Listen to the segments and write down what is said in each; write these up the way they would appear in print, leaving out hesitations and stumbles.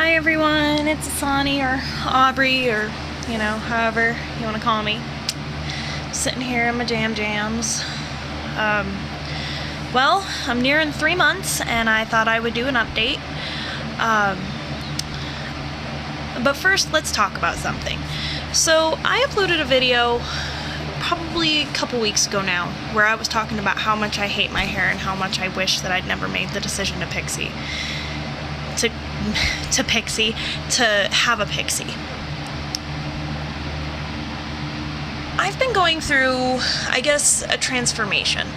Hi everyone, it's Asani or Aubrey or, however you want to call me. Sitting here in my jams. Well, I'm nearing 3 months and I thought I would do an update. But first, let's talk about something. So I uploaded a video probably a couple weeks ago now where I was talking about how much I hate my hair and how much I wish that I'd never made the decision to have a pixie. I've been going through, I guess, a transformation,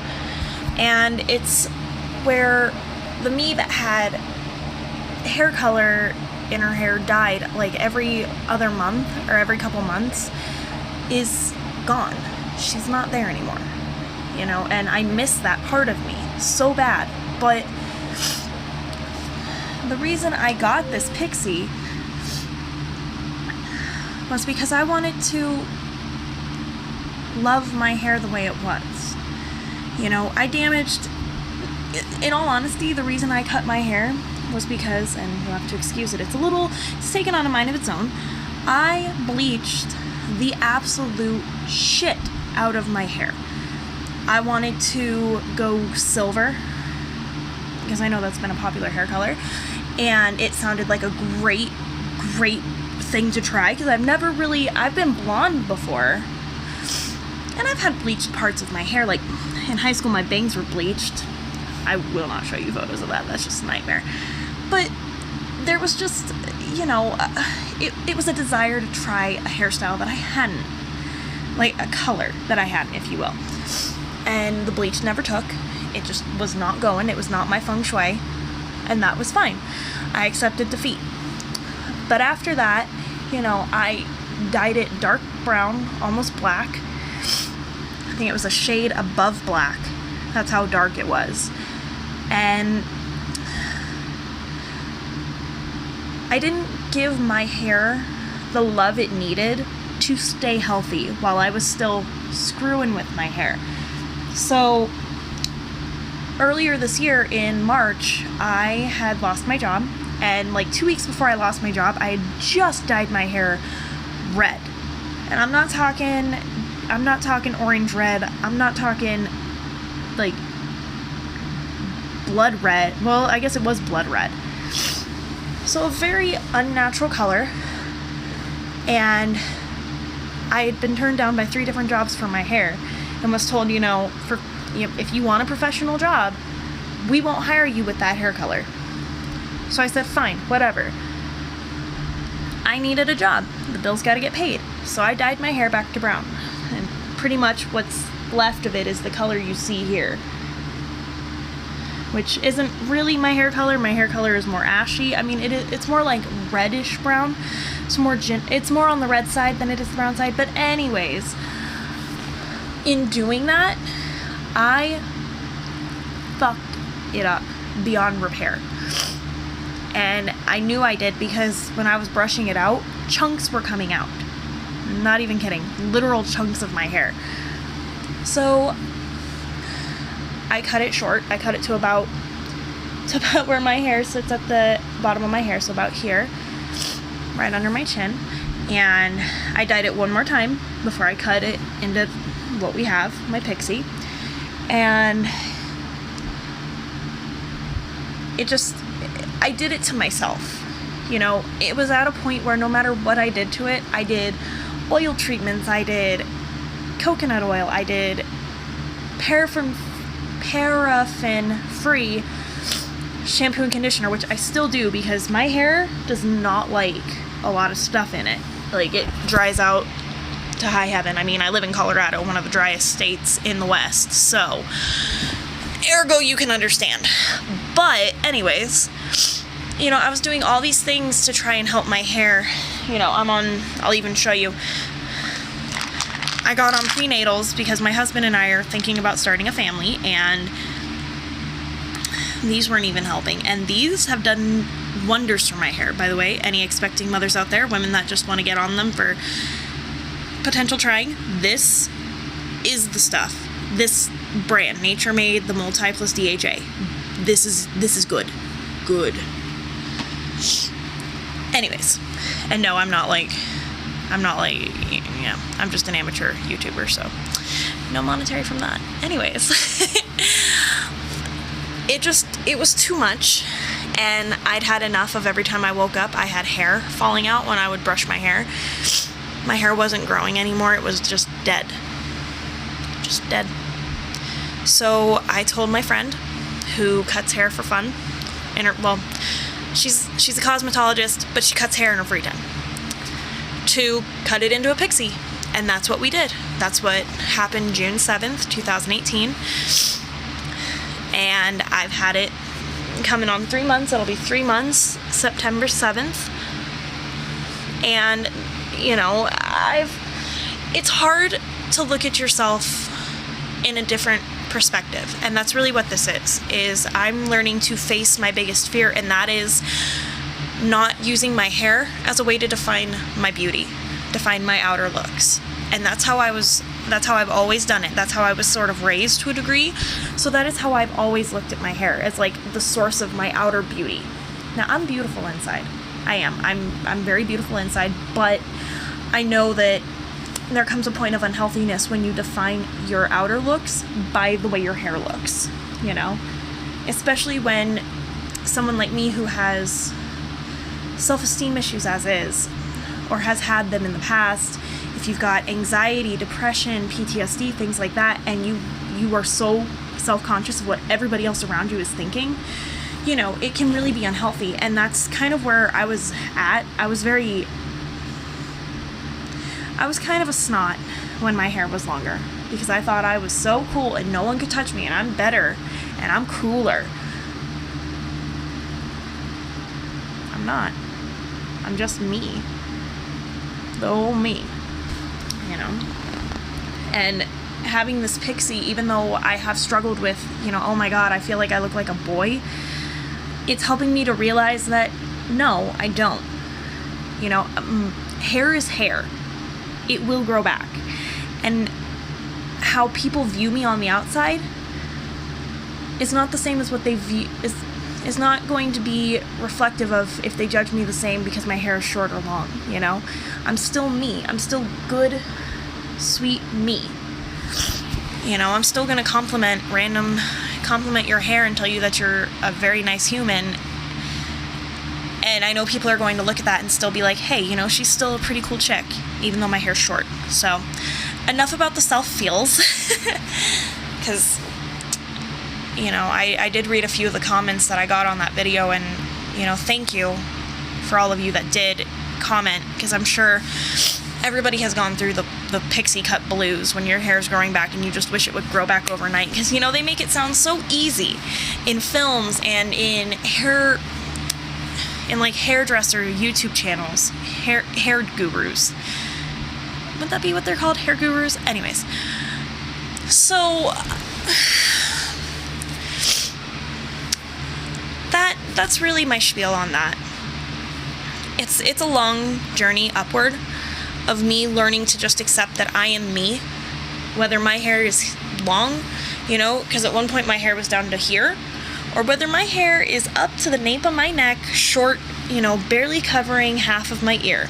and it's where the me that had hair color in her hair dyed like every other month or every couple months is gone. She's not there anymore, and I miss that part of me so bad. But the reason I got this pixie was because I wanted to love my hair the way it was. I damaged, in all honesty, the reason I cut my hair was because, and you'll have to excuse it, it's taken on a mind of its own. I bleached the absolute shit out of my hair. I wanted to go silver, because I know that's been a popular hair color, and it sounded like a great thing to try, because I've been blonde before, and I've had bleached parts of my hair. Like in high school, my bangs were bleached. I will not show you photos of that, that's just a nightmare. But there was just, it was a desire to try a hairstyle that I hadn't, like a color that I hadn't, if you will. And the bleach never took. It just was not going. It was not my feng shui, and that was fine. I accepted defeat. But after that, I dyed it dark brown, almost black. I think it was a shade above black. That's how dark it was. And I didn't give my hair the love it needed to stay healthy while I was still screwing with my hair. So earlier this year in March, I had lost my job, and like 2 weeks before I lost my job, I had just dyed my hair red. And I'm not talking orange red. I'm not talking like blood red. Well, I guess it was blood red. So a very unnatural color. And I had been turned down by 3 different jobs for my hair and was told, if you want a professional job, we won't hire you with that hair color. So I said, fine, whatever. I needed a job. The bills got to get paid. So I dyed my hair back to brown. And pretty much what's left of it is the color you see here, which isn't really my hair color. My hair color is more ashy. I mean, it's more like reddish brown. It's more on the red side than it is the brown side. But anyways, in doing that, I fucked it up beyond repair. And I knew I did because when I was brushing it out, chunks were coming out. Not even kidding. Literal chunks of my hair. So I cut it short. I cut it to about where my hair sits at the bottom of my hair, so about here, right under my chin. And I dyed it one more time before I cut it into what we have, my pixie. And I did it to myself. It was at a point where no matter what I did to it, I did oil treatments, I did coconut oil, I did paraffin-free shampoo and conditioner, which I still do because my hair does not like a lot of stuff in it. Like, it dries out to high heaven. I mean, I live in Colorado, one of the driest states in the West, so ergo you can understand. But anyways, I was doing all these things to try and help my hair. I'll even show you. I got on prenatals because my husband and I are thinking about starting a family, and these weren't even helping. And these have done wonders for my hair, by the way. Any expecting mothers out there, women that just want to get on them for potential trying, this is the stuff. This brand, Nature Made, the Multi plus DHA. This is good. Good. Anyways, and no, I'm not like, I'm just an amateur YouTuber, so no monetary from that. Anyways, it was too much, and I'd had enough of every time I woke up, I had hair falling out when I would brush my hair. My hair wasn't growing anymore, it was just dead. Just dead. So I told my friend, who cuts hair for fun, she's a cosmetologist, but she cuts hair in her free time, to cut it into a pixie. And that's what we did. That's what happened June 7th, 2018. And I've had it coming on 3 months. It'll be 3 months, September 7th. And, it's hard to look at yourself in a different perspective. And that's really what this is I'm learning to face my biggest fear, and that is not using my hair as a way to define my beauty, define my outer looks. And that's how I've always done it. That's how I was sort of raised to a degree. So that is how I've always looked at my hair, as like the source of my outer beauty. Now, I'm beautiful inside. I am. I'm very beautiful inside, but I know that there comes a point of unhealthiness when you define your outer looks by the way your hair looks, Especially when someone like me who has self-esteem issues as is, or has had them in the past, if you've got anxiety, depression, PTSD, things like that, and you are so self-conscious of what everybody else around you is thinking, it can really be unhealthy. And that's kind of where I was at. I was kind of a snot when my hair was longer, because I thought I was so cool and no one could touch me, and I'm better and I'm cooler. I'm not. I'm just me. The old me. And having this pixie, even though I have struggled with, oh my God, I feel like I look like a boy, it's helping me to realize that, no, I don't. Hair is hair. It will grow back. And how people view me on the outside is not the same as what they view, is not going to be reflective of if they judge me the same because my hair is short or long, I'm still me. I'm still good, sweet me. I'm still going to compliment your hair and tell you that you're a very nice human. And I know people are going to look at that and still be like, hey, she's still a pretty cool chick, even though my hair's short. So, enough about the self-feels. Because, I did read a few of the comments that I got on that video, and, thank you for all of you that did comment, because I'm sure everybody has gone through the pixie cut blues when your hair's growing back and you just wish it would grow back overnight. Because, they make it sound so easy in films and in hairdresser YouTube channels, hair gurus. Would that be what they're called? Hair gurus? Anyways. So that's really my spiel on that. It's a long journey upward of me learning to just accept that I am me, whether my hair is long, because at one point my hair was down to here, or whether my hair is up to the nape of my neck, short, barely covering half of my ear.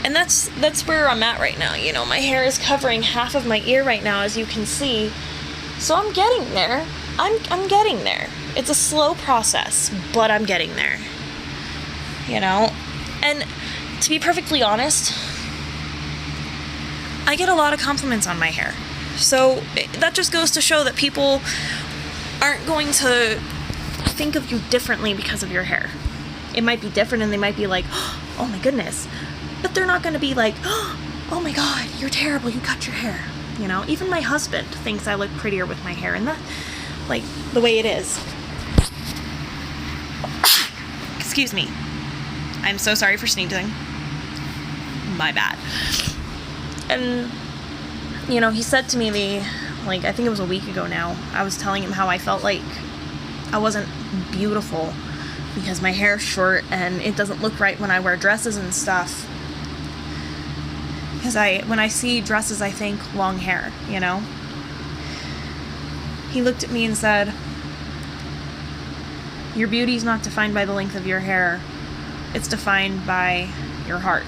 And that's where I'm at right now. My hair is covering half of my ear right now, as you can see. So I'm getting there. I'm getting there. It's a slow process, but I'm getting there. And to be perfectly honest, I get a lot of compliments on my hair. So that just goes to show that people aren't going to think of you differently because of your hair. It might be different and they might be like, oh my goodness. But they're not going to be like, oh my God, you're terrible, you cut your hair. Even my husband thinks I look prettier with my hair, and that, the way it is. Excuse me. I'm so sorry for sneezing. My bad. And, he said to me I think it was a week ago now, I was telling him how I felt like I wasn't beautiful because my hair's short and it doesn't look right when I wear dresses and stuff. Because when I see dresses, I think long hair, He looked at me and said, your beauty's not defined by the length of your hair. It's defined by your heart,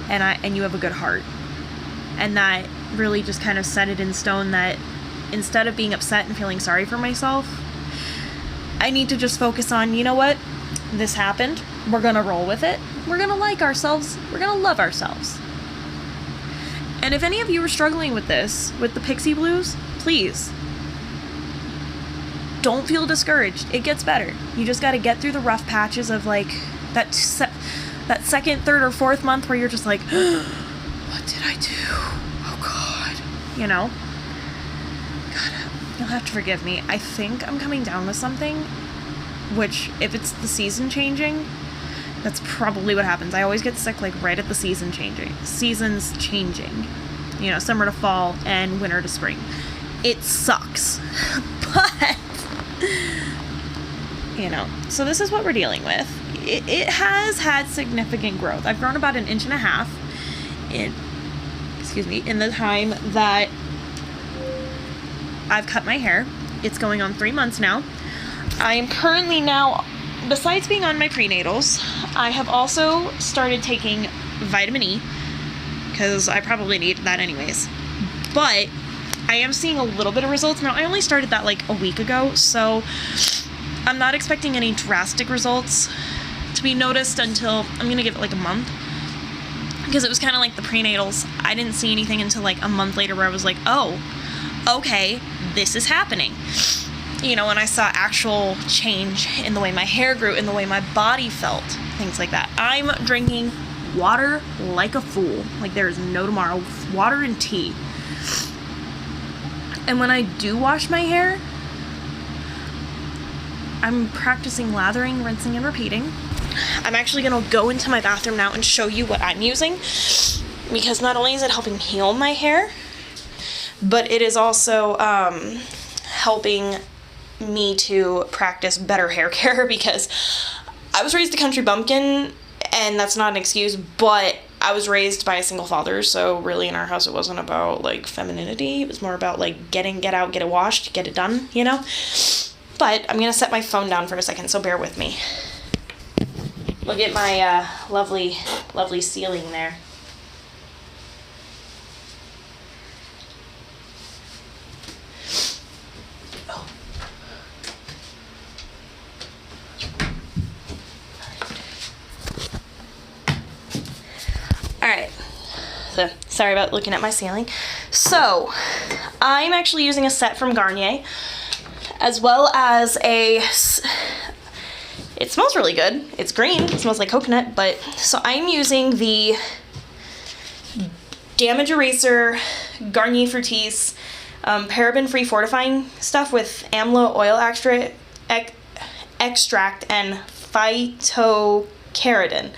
and you have a good heart. And that really just kind of set it in stone that instead of being upset and feeling sorry for myself, I need to just focus on, you know what? This happened. We're going to roll with it. We're going to like ourselves. We're going to love ourselves. And if any of you are struggling with this, with the pixie blues, please don't feel discouraged. It gets better. You just got to get through the rough patches of like that second, third, or fourth month where you're just like, what did I do? Oh God. You know? God, you'll have to forgive me. I think I'm coming down with something, which if it's the season changing, that's probably what happens. I always get sick like right at the seasons changing. You know, summer to fall and winter to spring. It sucks. But, you know, so this is what we're dealing with. It has had significant growth. I've grown about 1.5 inches in the time that I've cut my hair. It's going on 3 months now. I am currently now, besides being on my prenatals, I have also started taking vitamin E, because I probably needed that anyways. But I am seeing a little bit of results. Now, I only started that like a week ago, so I'm not expecting any drastic results to be noticed until, I'm going to give it like a month. Because it was kind of like the prenatals. I didn't see anything until like a month later where I was like, oh, okay, this is happening. You know, when I saw actual change in the way my hair grew, in the way my body felt, things like that. I'm drinking water like a fool. Like there is no tomorrow. Water and tea. And when I do wash my hair, I'm practicing lathering, rinsing, and repeating. I'm actually going to go into my bathroom now and show you what I'm using, because not only is it helping heal my hair, but it is also helping me to practice better hair care, because I was raised a country bumpkin, and that's not an excuse, but I was raised by a single father, so really in our house it wasn't about like femininity. It was more about like get out, get it washed, get it done, you know? But I'm going to set my phone down for a second, so bear with me. Look at my lovely, lovely ceiling there. Oh. Alright. So, sorry about looking at my ceiling. So, I'm actually using a set from Garnier, as well as it smells really good. It's green. It smells like coconut. But so I'm using the Damage Eraser Garnier Fructis paraben-free fortifying stuff with amla oil extract and phytokeratin.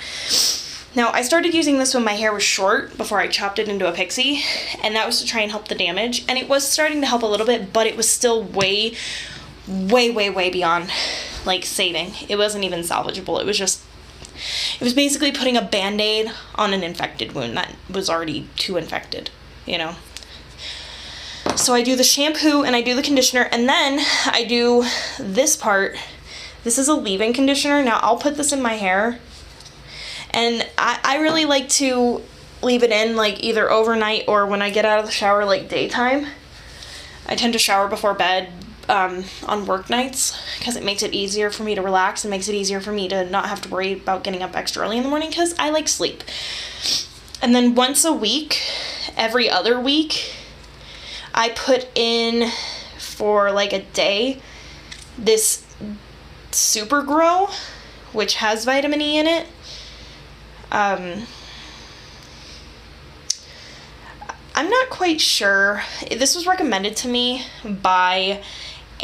Now, I started using this when my hair was short before I chopped it into a pixie, and that was to try and help the damage. And it was starting to help a little bit, but it was still way beyond like saving. It wasn't even salvageable. It was basically putting a band-aid on an infected wound that was already too infected, you know. So I do the shampoo and I do the conditioner, and then I do this part. This is a leave-in conditioner. Now I'll put this in my hair, and I really like to leave it in like either overnight or when I get out of the shower like daytime. I tend to shower before bed on work nights, because it makes it easier for me to relax and makes it easier for me to not have to worry about getting up extra early in the morning, because I like sleep. And then once a week, every other week, I put in for like a day this Super Grow, which has vitamin E in it. I'm not quite sure. This was recommended to me by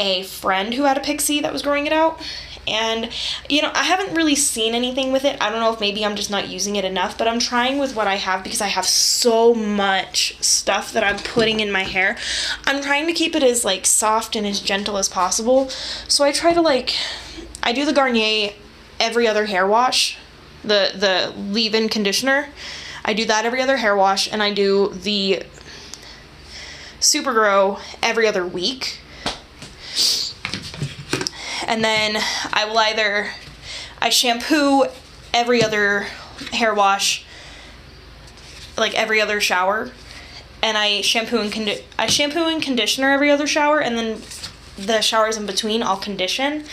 a friend who had a pixie that was growing it out. And, you know, I haven't really seen anything with it. I don't know if maybe I'm just not using it enough, but I'm trying with what I have, because I have so much stuff that I'm putting in my hair. I'm trying to keep it as, like, soft and as gentle as possible. So I try to, like, I do the Garnier every other hair wash, the leave-in conditioner. I do that every other hair wash, and I do the Super Grow every other week. And then I shampoo every other hair wash, like every other shower, and I shampoo and conditioner every other shower, and then the showers in between I'll condition,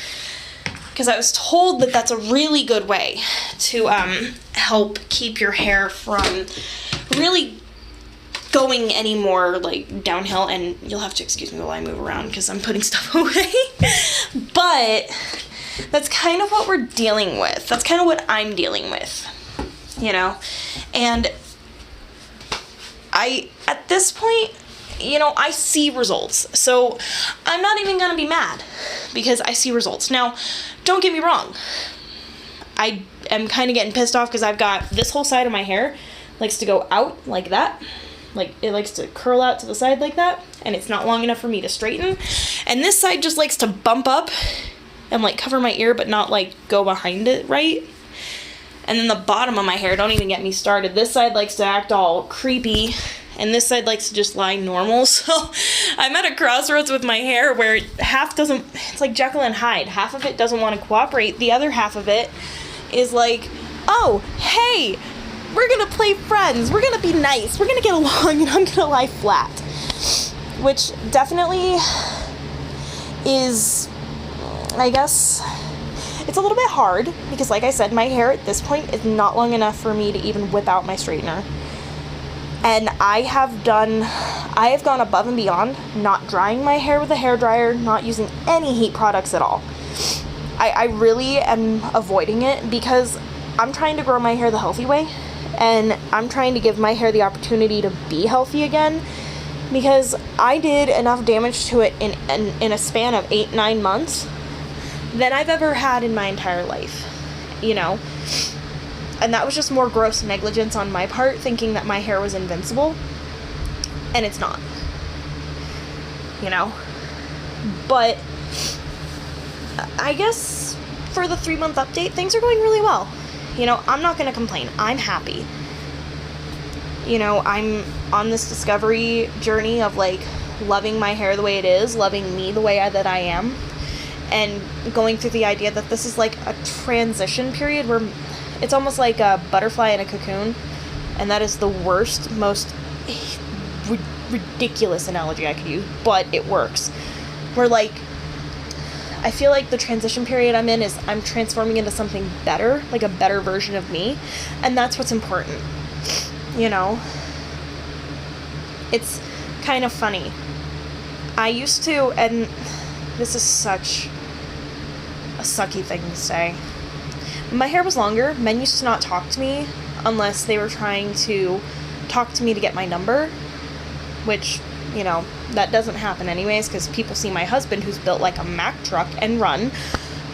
because I was told that that's a really good way to help keep your hair from really going any more like downhill. And you'll have to excuse me while I move around because I'm putting stuff away. But that's kind of what we're dealing with. That's kind of what I'm dealing with, you know? And at this point, you know, I see results. So I'm not even gonna be mad because I see results. Now, don't get me wrong. I am kind of getting pissed off because I've got this whole side of my hair likes to go out like that. Like, it likes to curl out to the side like that, and it's not long enough for me to straighten. And this side just likes to bump up and, like, cover my ear, but not, like, go behind it right. And then the bottom of my hair, don't even get me started. This side likes to act all creepy, and this side likes to just lie normal. So I'm at a crossroads with my hair where half doesn't, it's like Jekyll and Hyde. Half of it doesn't want to cooperate. The other half of it is like, oh, hey, we're gonna play friends, we're gonna be nice, we're gonna get along, and I'm gonna lie flat. Which definitely is, I guess, it's a little bit hard, because like I said, my hair at this point is not long enough for me to even whip out my straightener. And I have gone above and beyond, not drying my hair with a hairdryer, not using any heat products at all. I really am avoiding it because I'm trying to grow my hair the healthy way. And I'm trying to give my hair the opportunity to be healthy again, because I did enough damage to it in a span of 8-9 months than I've ever had in my entire life, you know? And that was just more gross negligence on my part, thinking that my hair was invincible, and it's not, you know? But I guess for the 3-month update, things are going really well. You know, I'm not going to complain. I'm happy. You know, I'm on this discovery journey of, like, loving my hair the way it is, loving me the way that I am, and going through the idea that this is, like, a transition period where it's almost like a butterfly in a cocoon, and that is the worst, most ridiculous analogy I could use, but it works. Where, like, I feel like the transition period I'm in is I'm transforming into something better, like a better version of me, and that's what's important, you know? It's kind of funny. I used to, and this is such a sucky thing to say, when my hair was longer, men used to not talk to me unless they were trying to talk to me to get my number, which, you know, that doesn't happen anyways, because people see my husband, who's built like a Mack truck, and run.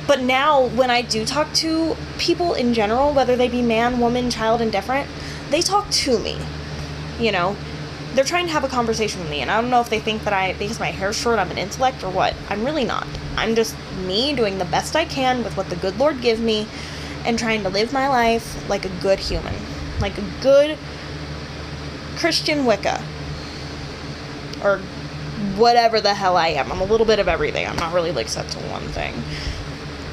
But now, when I do talk to people in general, whether they be man, woman, child, indifferent, they talk to me, you know? They're trying to have a conversation with me, and I don't know if they think that because my hair's short, I'm an intellect or what. I'm really not. I'm just me doing the best I can with what the good Lord gives me, and trying to live my life like a good human. Like a good Christian Wicca. Or whatever the hell I am. I'm a little bit of everything. I'm not really, like, set to one thing.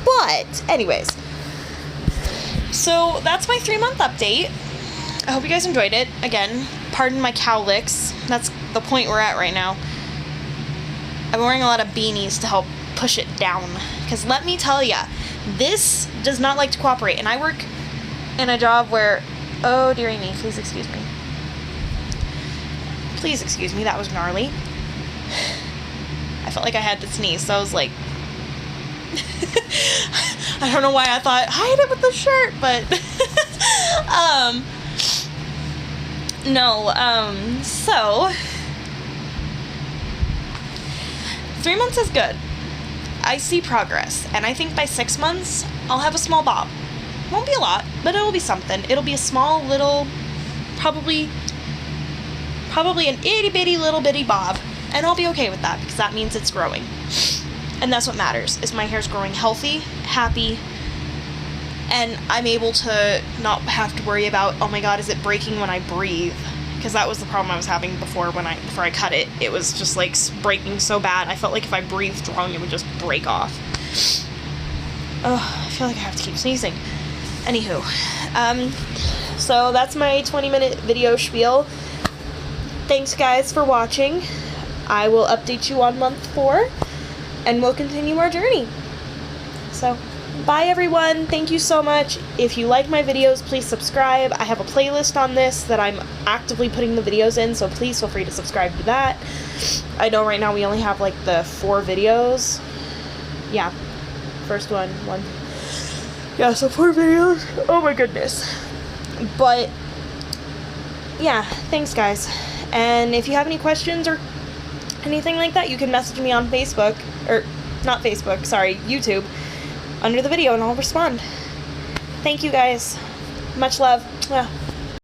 But, anyways. So, that's my 3-month update. I hope you guys enjoyed it. Again, pardon my cowlicks. That's the point we're at right now. I'm wearing a lot of beanies to help push it down. Because let me tell ya, this does not like to cooperate. And I work in a job where... Oh, dearie me. Please excuse me. Please excuse me, that was gnarly. I felt like I had to sneeze, so I was like... I don't know why I thought, hide it with the shirt, but... So... 3 months is good. I see progress, and I think by 6 months, I'll have a small bob. Won't be a lot, but it'll be something. It'll be a small, little, probably an itty-bitty, little-bitty bob, and I'll be okay with that, because that means it's growing. And that's what matters, is my hair's growing healthy, happy, and I'm able to not have to worry about, oh my god, is it breaking when I breathe? Because that was the problem I was having before I cut it. It was just, like, breaking so bad. I felt like if I breathed wrong, it would just break off. Ugh, I feel like I have to keep sneezing. Anywho, so that's my 20-minute video spiel. Thanks guys for watching. I will update you on month 4, and we'll continue our journey. So, bye everyone. Thank you so much. If you like my videos, please subscribe. I have a playlist on this that I'm actively putting the videos in, so please feel free to subscribe to that. I know right now we only have like the 4 videos. Yeah, first one. Yeah, so 4 videos. Oh my goodness. But yeah, thanks guys. And if you have any questions or anything like that, you can message me on Facebook, or not Facebook, sorry, YouTube, under the video, and I'll respond. Thank you guys. Much love.